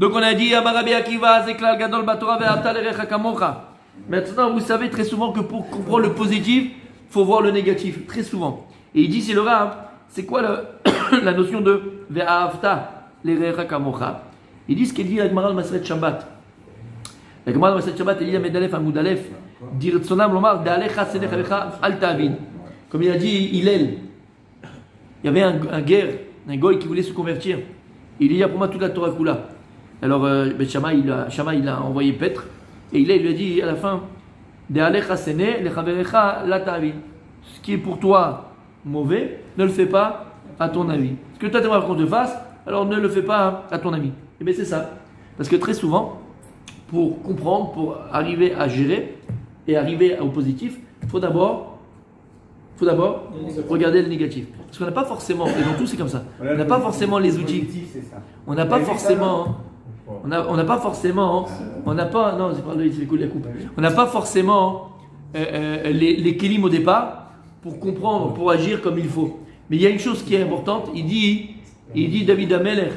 Donc on a dit Amarabi Akiva, Zeklal Gadol Batora Ve'avta Lerecha Kamocha. Maintenant, vous savez très souvent que pour comprendre le positif, il faut voir le négatif. Très souvent. Et il dit, c'est le Rav, c'est quoi la notion de Ve'avta Lerecha Kamocha? Il dit ce qu'il dit la Gemara Maseret Shabbat. La Gemara Maseret Shabbat, elle dit à Medalef Amoudalef, Dirtsonam Lomar, De'alecha Senech Alecha Al Ta'avid. Comme il a dit Hillel, il y avait un guerre, un goy qui voulait se convertir. Il dit, il y a pour moi toute la Torah Kula. Alors, Shammai il a envoyé Petre, et il lui a dit à la fin, De'alecha Senech Lechaverecha La Ta'avid. Ce qui est pour toi mauvais, ne le fais pas à ton avis. Ce que toi tu aimerais qu'on te fasse, alors ne le fais pas à ton ami. Et bien c'est ça. Parce que très souvent, pour comprendre, pour arriver à gérer et arriver au positif, il faut d'abord regarder le négatif. Parce qu'on n'a pas forcément, et dans tout c'est comme ça, on n'a pas forcément les outils. On n'a pas forcément... On n'a pas forcément les kélim au départ pour comprendre, pour agir comme il faut. Mais il y a une chose qui est importante, il dit David Ameler,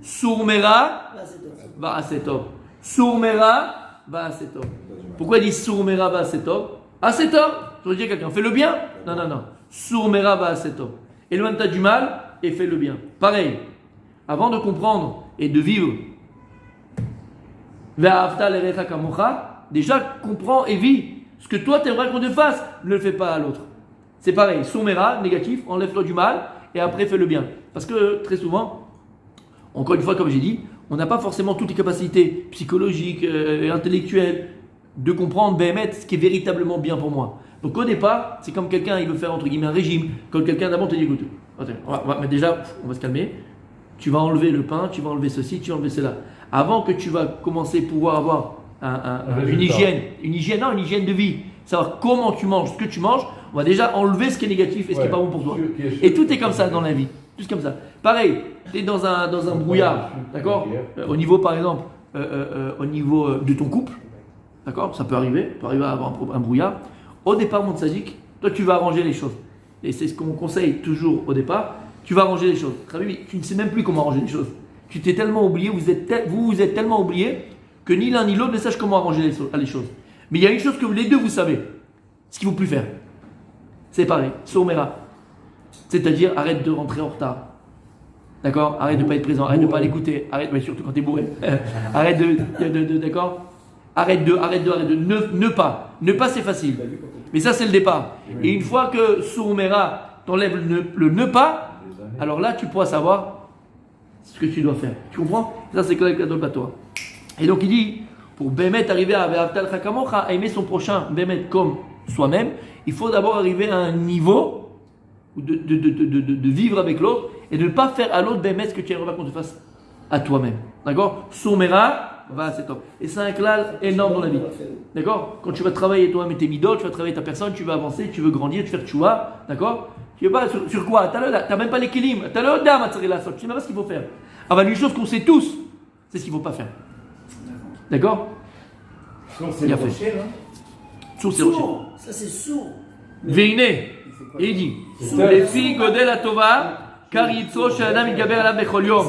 Sourmera va asetov. Sourmera va asetov. Pourquoi il dit Sourmera va asetov? Asetov, je veux dire quelqu'un, fais le bien? Non. Sourmera va asetov. Éloigne-toi du mal et fais le bien. Pareil, avant de comprendre et de vivre, Ve'afta lerecha kamocha, déjà comprends et vis. Ce que toi tu aimerais qu'on te fasse, ne le fais pas à l'autre. C'est pareil, sourmera, négatif, enlève-toi du mal et après fais le bien. Parce que très souvent, encore une fois comme j'ai dit, on n'a pas forcément toutes les capacités psychologiques et intellectuelles de comprendre ce qui est véritablement bien pour moi. Donc au départ, c'est comme quelqu'un, il veut faire entre guillemets un régime. Quand quelqu'un d'abord te dit écoute, mais déjà, on va se calmer. Tu vas enlever le pain, tu vas enlever ceci, tu vas enlever cela. Avant que tu vas commencer à pouvoir avoir une hygiène de vie, savoir comment tu manges, ce que tu manges, on va déjà enlever ce qui est négatif et ce qui n'est pas bon pour toi. Et tout est comme ça dans la vie, tout comme ça. Pareil, tu es dans un brouillard, d'accord? Au niveau par exemple, au niveau de ton couple, d'accord? Ça peut arriver à avoir un brouillard. Au départ, mon tzadik, toi tu vas arranger les choses. Et c'est ce qu'on conseille toujours au départ, tu vas arranger les choses. Tu ne sais même plus comment arranger les choses. Tu t'es tellement oublié, vous êtes tellement oubliés que ni l'un ni l'autre ne sache comment arranger les choses. Mais il y a une chose que les deux vous savez, ce qu'il ne faut plus faire. C'est pareil, sourmera. C'est-à-dire arrête de rentrer en retard. D'accord? Arrête de ne pas être présent, arrête de ne pas l'écouter, mais surtout quand tu es bourré. Arrête d'accord? Arrête de ne pas c'est facile. Mais ça c'est le départ. Et une fois que sourmera t'enlève le ne pas, alors là tu pourras savoir ce que tu dois faire. Tu comprends? Ça c'est le cadeau de toi. Et donc il dit, pour Bémet arriver à Ve'avtal Chakamocha, à aimer son prochain Bémet comme soi-même, il faut d'abord arriver à un niveau de vivre avec l'autre et de ne pas faire à l'autre Bémet ce que tu aimerais qu'on te fasse à toi-même. D'accord? Soumera, va, c'est top. Et c'est un clal énorme dans la vie. D'accord? Quand tu vas travailler toi-même tes midotes, tu vas travailler ta personne, tu vas avancer, tu veux grandir, tu veux faire tchouva, d'accord? Tu veux pas sur quoi? Tu n'as même pas l'équilibre. Tu as le dame à tirer la sorte. Tu sais même pas ce qu'il faut faire. Ah bah, une chose qu'on sait tous, c'est ce qu'il ne faut pas faire. D'accord? C'est le rocher, là. Sourd, c'est rocher. Ça, c'est sourd. Veine. Et il dit les filles godel atova, car yitzro she'adam yitgaber alav bechol yom.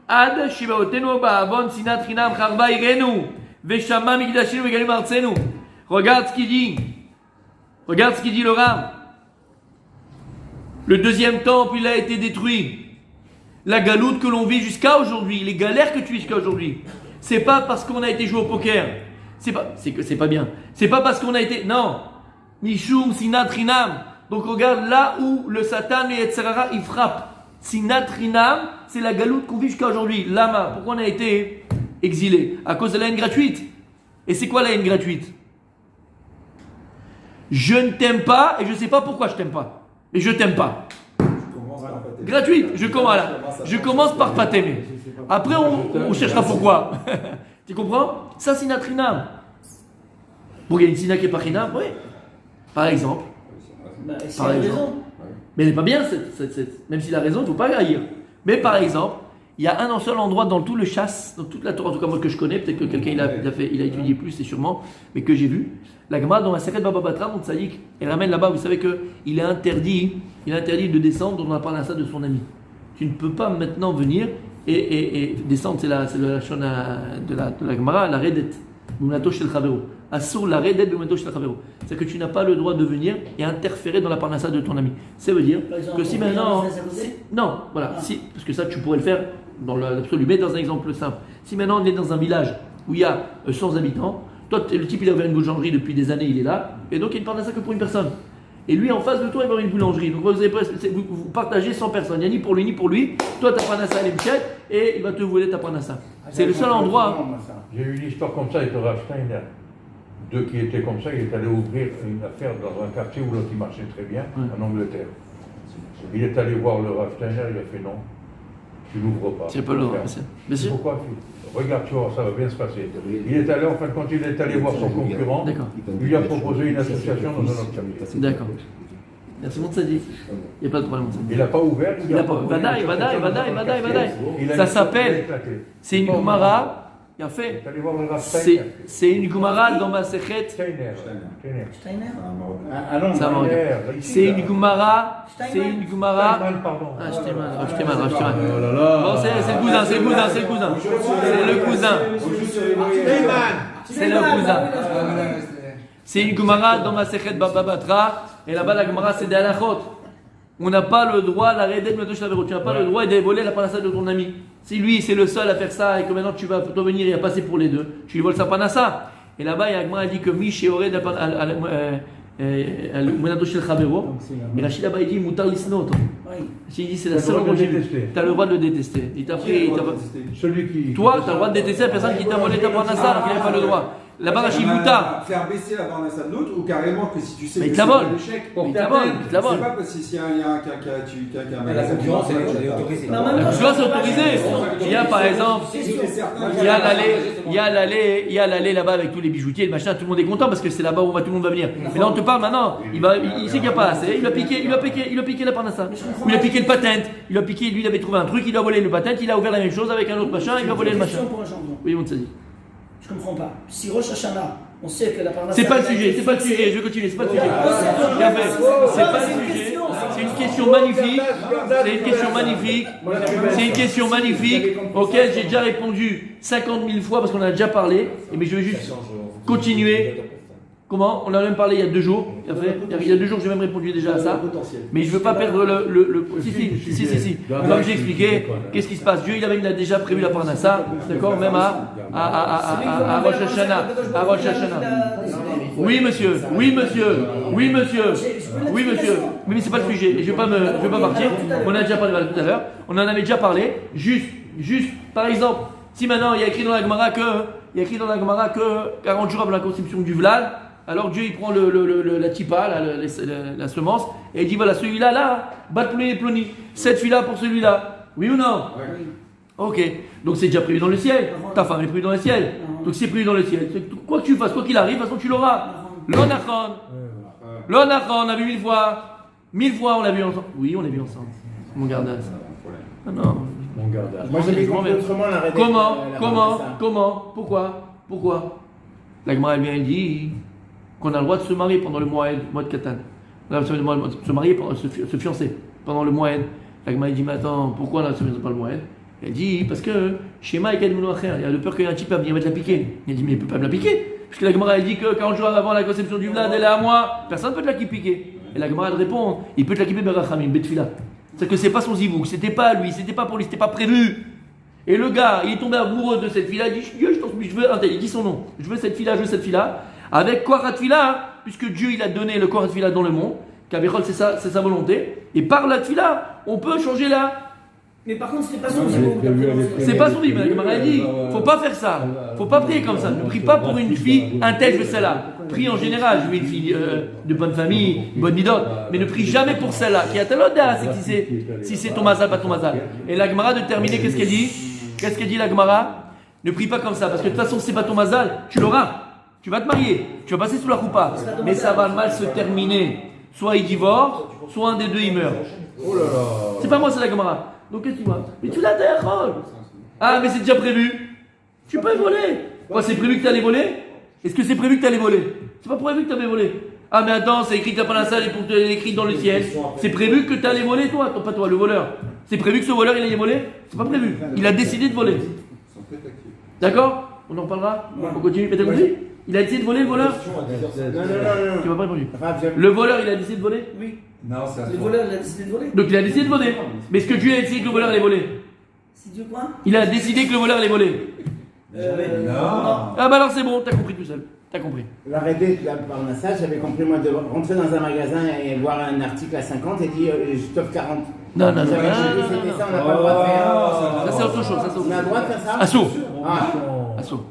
Ad shibaotenu ba'avon sinat chinam charba irenu, veshama migdashinu vegalim artzenu. Regarde ce qu'il dit. Regarde ce qu'il dit le Ram. Le deuxième temple, il a été détruit. La galoute que l'on vit jusqu'à aujourd'hui, les galères que tu vis jusqu'à aujourd'hui, c'est pas parce qu'on a été joué au poker. C'est pas bien. C'est pas parce qu'on a été... Non. Mishum sinat rinam. Donc regarde là où le Satan et Yetzirara, il frappe. Sinat rinam, c'est la galoute qu'on vit jusqu'à aujourd'hui. Lama, pourquoi on a été exilé? À cause de la haine gratuite. Et c'est quoi la haine gratuite? Je ne t'aime pas et je ne sais pas pourquoi je t'aime pas. Mais je t'aime pas. Gratuite. Je commence par pas t'aimer. Après, on cherchera pourquoi. Tu comprends? Ça, c'est natrinam. Bon, il y a une sina qui n'est pas rinam, oui. Par exemple. Par exemple. Mais elle n'est pas bien, même s'il a raison, il ne faut pas haïr. Mais par exemple, il y a un seul endroit dans tout le chasse, dans toute la Torah, en tout cas moi que je connais, peut-être que quelqu'un il a étudié plus, c'est sûrement, mais que j'ai vu. La Gemara dans la Seret Baba Batra, mon tzadik, elle ramène là-bas, vous savez qu'il est interdit de descendre, on a parlé à ça de son ami. Tu ne peux pas maintenant venir et descendre, c'est la shona de la Gemara, la redet, b'unato shel chavero. Assur la redet b'unato shel chavero. C'est-à-dire que tu n'as pas le droit de venir et interférer dans la parnassa de ton ami. Ça veut dire que si maintenant, non, voilà, si, parce que ça tu pourrais le faire dans l'absolu, mais dans un exemple simple. Si maintenant on est dans un village où il y a 100 habitants, toi le type il a ouvert une boulangerie depuis des années, il est là, et donc il y a une parnassa que pour une personne. Et lui en face de toi il va avoir une boulangerie. Donc vous partagez 100 personnes. Il n'y a ni pour lui ni pour lui. Toi ta parnassa elle est bichette et il va te voler ta parnassa. C'est le seul endroit. J'ai eu une histoire comme ça avec le Rav Steiner. Deux qui étaient comme ça, il est allé ouvrir une affaire dans un quartier où l'autre il marchait très bien, en Angleterre. Il est allé voir le Rav Steiner, il a fait non, tu n'ouvres pas. C'est pas le bien sûr. Pourquoi? Regarde, tu vois, ça va bien se passer. Il est allé, en fin de compte, il est allé voir son concurrent. D'accord. Il lui a proposé une association dans un autre quartier. D'accord. Merci mon tzaddik. Il n'y a pas de problème mon tzaddik. Il n'a pas ouvert. Il n'a pas. Vadaï. Ça s'appelle. C'est une Gemara. Il a fait. C'est une Gemara dans ma sechet. Steiner. Ça va. C'est une Gemara. C'est une Gemara. Pardon. Ah, je t'ai mal. Bon, c'est le cousin. C'est le cousin. C'est une Gemara dans ma sechet Baba Batra. Et là-bas, la Gemara, c'est des halachot. On n'a pas le droit, la redet de tu n'as pas le droit de voler la panassa de ton ami. Si lui, c'est le seul à faire ça et que maintenant tu vas venir et à passer pour les deux, tu lui voles sa panassa. Et là-bas, Yagma a dit que Mish et Ored al-Menato shel Chavero. Et Rachid là-bas, il dit Moutar lisnot. Il dit c'est la seule endroit où tu as le droit de le détester. Il t'a pris. Toi, tu as le droit de détester la personne qui t'a volé ta panassa, donc il n'a pas le droit. Là-bas, Rachid Moutar. Faire baisser la parnassa de l'autre ou carrément que si tu sais mais que c'est un échec, il te la vole. c'est pas parce que s'il y a quelqu'un La concurrence, elle est autorisée. La concurrence est autorisée. Il y a par exemple, il y a l'allée là-bas avec tous les bijoutiers, le machin, tout le monde est content parce que c'est là-bas où tout le monde va venir. Mais là on te parle maintenant, il sait qu'il n'y a pas assez, il a piqué la parnassa. Ou il a piqué le patent, lui il avait trouvé un truc, il a volé le patent, il a ouvert la même chose avec un autre machin, il a volé le machin. Oui, on te dit. Je comprends pas. Si Rosh Hashanah, on sait que la parnassa. C'est pas le sujet, je vais continuer, c'est pas le sujet. C'est pas le sujet. C'est une question magnifique auquel j'ai déjà répondu 50 000 fois parce qu'on en a déjà parlé. Mais je vais juste continuer. Comment? On en a même parlé il y a 2 jours. Il y a 2 jours, j'ai même répondu déjà à ça. Mais je ne veux pas perdre le. Si. Comme j'ai expliqué, qu'est-ce qui se passe? Dieu, il a déjà prévu la parnassa, d'accord? Même à Rosh Hashanah. Oui, monsieur. Oui, mais c'est pas le sujet. Je vais pas partir. On a déjà parlé tout à l'heure. On en avait déjà parlé. Juste, par exemple, si maintenant il y a écrit dans la Gemara que 40 jours avant la conception du Vlad, alors Dieu il prend la tipa, la semence, et il dit voilà, celui-là, bat ploni et ploni. Cette fille-là pour celui-là. Oui ou non? Oui. Ok, donc c'est déjà prévu dans le ciel. Ta femme est prévue dans le ciel. Donc c'est prévu dans le ciel. Quoi que tu fasses, quoi qu'il arrive, de toute façon tu l'auras. L'onachon, on a vu 1000 fois. 1000 fois on l'a vu ensemble. Oui, on l'a vu ensemble. Mon gardas. Ah non. Moi j'avais compris autrement la redet. Comment? Pourquoi? La Gemara elle vient et dit qu'on a le droit de se marier pendant le mois de Katan. Se marier, se fiancer pendant le mois. La Gemara dit mais attends, pourquoi on ne se fiance pas le mois? Elle dit parce que Shema et Kadmouno Acher, il y a de peur qu'il y ait un type à venir mettre la piquer. Elle dit mais il ne peut pas me la piquer. Parce que la Gemara elle dit que 40 jours avant la conception du Vlad, elle est à moi, personne ne peut te la piquer. Et la Gemara elle répond il peut te la piquer Berachamim, Betfila. C'est que c'est pas son zivouk, c'était pas lui, c'était pas pour lui, c'était pas prévu. Et le gars, il est tombé amoureux de cette fille-là, il dit je veux un tel, il dit son nom, je veux cette fille-là, avec Koharat Fila, puisque Dieu il a donné le Koharat Fila dans le monde, qu'Avéchol c'est sa volonté, et par la Fila, on peut changer là. Mais par contre, c'était pas son zivouk. C'est pas son zivouk, mais elle dit, faut pas faire ça, faut pas prier comme ça, ne prie pas pour une fille, un tel, je veux celle-là. Prie en général, je veux une fille de bonne famille, bonne midote, mais ne prie jamais pour celle-là, qui a tel odeur, c'est si c'est ton mazal, pas ton mazal. Et la Gemara de terminer, qu'est-ce qu'elle dit la Gemara? Ne prie pas comme ça, parce que de toute façon, c'est pas ton mazal, tu l'auras. Tu vas te marier, tu vas passer sous la roupa, mais ça va mal se terminer. Soit il divorce, soit un des deux il meurt. Oh là là. C'est pas moi, c'est la Gemara. Donc qu'est-ce que tu vois? Mais tu l'as d'ailleurs. Ah, mais c'est déjà prévu. Tu peux voler. Quoi, c'est prévu que tu allais voler? Est-ce que c'est prévu que tu allais voler? C'est pas prévu que tu avais volé. Ah, mais attends, c'est écrit que tu n'as pas la salle et pour te écrit dans le ciel. C'est prévu que tu allais voler, toi, pas toi, le voleur. C'est prévu que ce voleur il aille voler? C'est pas prévu. Il a décidé de voler. Ils sont très actifs. D'accord? On en parlera? On continue. Mais t'as compris? Il a décidé de voler le voleur? Non. Tu m'as pas répondu. Enfin, Le voleur il a décidé de voler? Oui. Non, c'est Le voleur, il a décidé de voler. Donc il a décidé de voler. Mais est-ce que Dieu a décidé que le voleur allait voler? Si Dieu quoi? Il a décidé que le voleur allait voler. Oui. Non. Ah bah alors c'est bon, t'as compris tout seul. T'as compris. l'arrêté de la parnassa, j'avais compris moi de rentrer dans un magasin et voir un article à 50 et dire je t'offre 40. Non, non, non. J'avais dit, c'était ça, on n'a pas le droit de faire. Ça c'est autre chose. Ça, c'est autre On a le chose. droit de faire ça? Assaut. Ah. Assaut.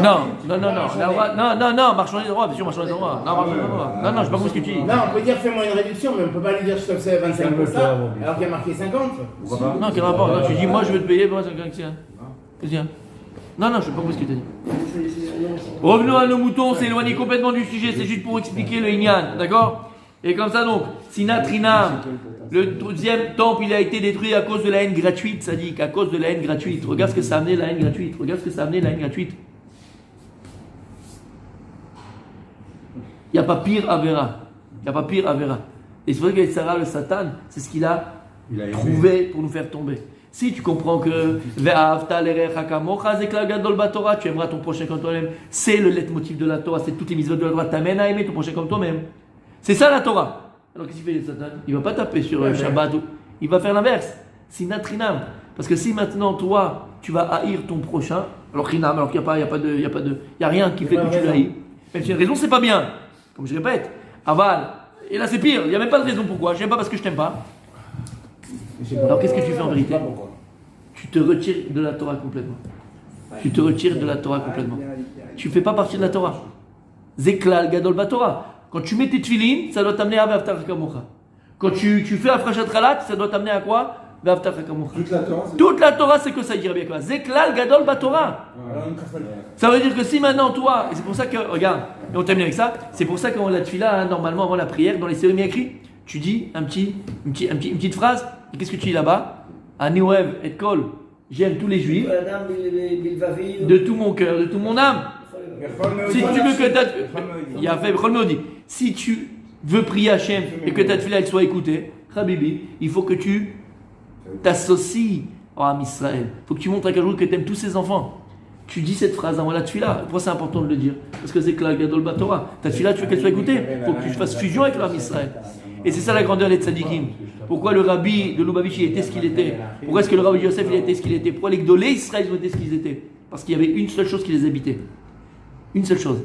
Non. Non, marchand des droits, bien sûr, marchand des droits. Non, marchand des droits. Non, je sais pas compris ce que tu dis. Non, on peut dire fais-moi une réduction, mais on peut pas lui dire je t'offre 25 pour ça, alors qu'il y a marqué 50. Non, quel rapport? Non, tu dis, moi je vais te payer, moi c'est qu'est-ce Non, je sais pas compris ce que tu as dit. Revenons à nos moutons, on s'est éloigné complètement du sujet, c'est juste pour expliquer le Inyan, d'accord? Et comme ça donc, Sinatrinam, le deuxième temple, il a été détruit à cause de la haine gratuite, ça dit qu'à cause de la haine gratuite. Regarde ce que ça a amené la haine gratuite. Regarde ce que ça a amené la haine gratuite. Il n'y a pas pire Avera. Il n'y a pas pire Avera. Et c'est vrai que Sarah, le Satan, c'est ce qu'il a trouvé pour nous faire tomber. Si tu comprends que tu aimeras ton prochain comme toi-même, c'est le leitmotiv de la Torah, c'est toutes les mitzvot de la Torah, t'amènes à aimer ton prochain comme toi-même. C'est ça la Torah. Alors qu'est-ce qu'il fait Satan? Il ne va pas taper sur le Shabbat, il va faire l'inverse. C'est natrinam. Parce que si maintenant toi, tu vas haïr ton prochain, alors qu'il n'y a rien qui fait que tu l'haïs. Même si une raison, c'est pas bien. Comme je répète, aval. Et là c'est pire, il n'y a même pas de raison pourquoi. Je n'aime pas parce que je t'aime pas. Alors qu'est-ce que tu fais en vérité? Tu te retires de la Torah complètement. Tu te retires de la Torah complètement. Tu ne fais pas partie de la Torah. Zeklal Gadol Batorah. Quand tu mets tes tefilines, ça doit t'amener à Ve'aftar Kamocha. Quand tu fais Afrashat Chalat, ça doit t'amener à quoi? Ve'aftar Kamocha. Toute la Torah, c'est que ça dirait bien quoi. Zeklal Gadol Batorah. Ça veut dire que si maintenant toi, et c'est pour ça que, regarde, et on termine avec ça, c'est pour ça qu'on la tefila, hein, normalement avant la prière, dans les cérémonies écrites, tu dis une petite phrase, et qu'est-ce que tu dis là-bas? Aniwev et Kol, j'aime tous les juifs, de tout mon cœur, de toute mon âme. Si tu veux que il a fait si tu veux prier Hachem et que ta tefila elle soit écoutée, Habibi, il faut que tu t'associes à Am Israël. Il faut que tu montres à Kadosh que tu aimes tous ses enfants. Tu dis cette phrase avant la tefila. Pourquoi c'est important de le dire? Parce que c'est que la Gadol Batorah. Ta tefila, tu veux qu'elle soit écoutée. Il faut que tu fasses fusion avec l'Am Israël. Et c'est ça la grandeur des tzadikim. Pourquoi le rabbi de Lubavitch était ce qu'il était? Pourquoi est-ce que le rabbi de Yosef il était ce qu'il était? Pourquoi les Gdolé Israël ont été ce qu'ils étaient? Parce qu'il y avait une seule chose qui les habitait. Une seule chose.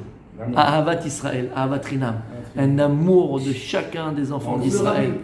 Ahavat Israël, Ahavat Rinam. Un amour de chacun des enfants d'Israël.